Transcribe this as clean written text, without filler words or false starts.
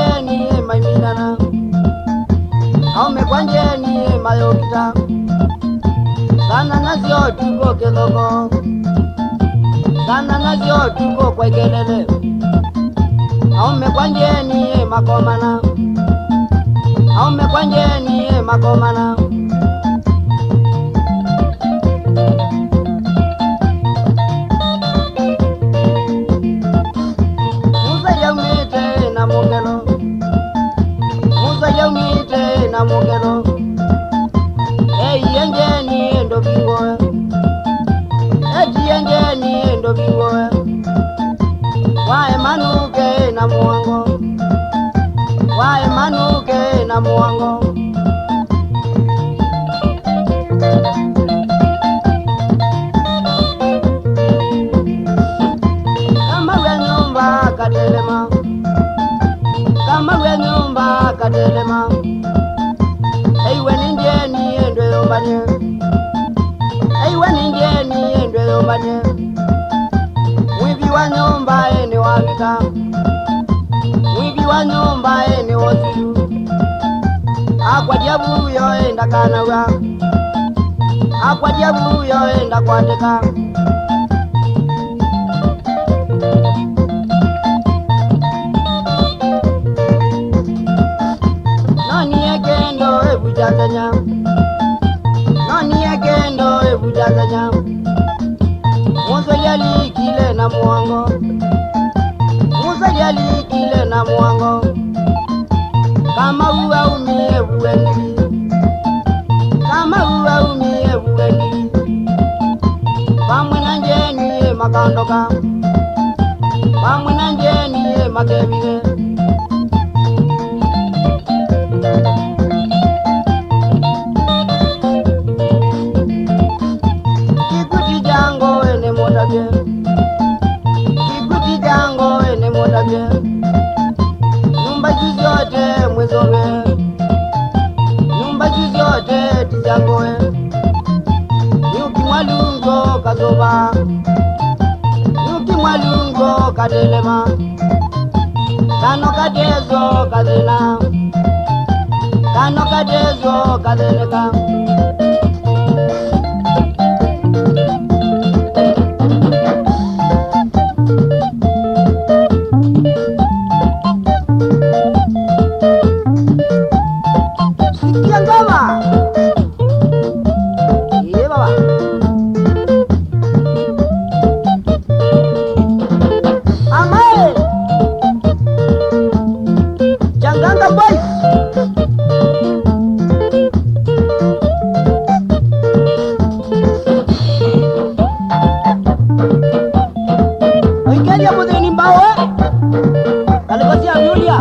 kwanjeni maiminana aume kwanjeni mayokita sana nazio tuko keloko sana nazio tuko kwa kelele aume kwanjeni makomana aume kwanjeni makomana na mugelo yenjeni ndo bingo yenjeni ndo bingo wae manuke na muango wae manuke na muango kama we nyumba katelema kama we nyumba katelema Aiwe ninjeni endo yombanye Aiwe ninjeni endo yombanye Mwivi wa nyumba ene wabika Mwivi wa nyumba ene wosidu Akwa diabu yo enda kanawa Akwa diabu yo enda kwateka Nani ekendo ebujazanya Musa yali kile na muango Musa yali kile na muango Kama uwa umie buwengili Kama uwa umie buwengili Pamwe na njeni makandoka Pamwe na njeni makebile Kikuti jango ene motabye Nyumba juzote mwezobe Nyumba juzote tijangoe Nyuki mwalungo kazoba Nyuki mwalungo katelema Kano katezo kazena Kano katezo kazeneka Kalau kau siap Yulia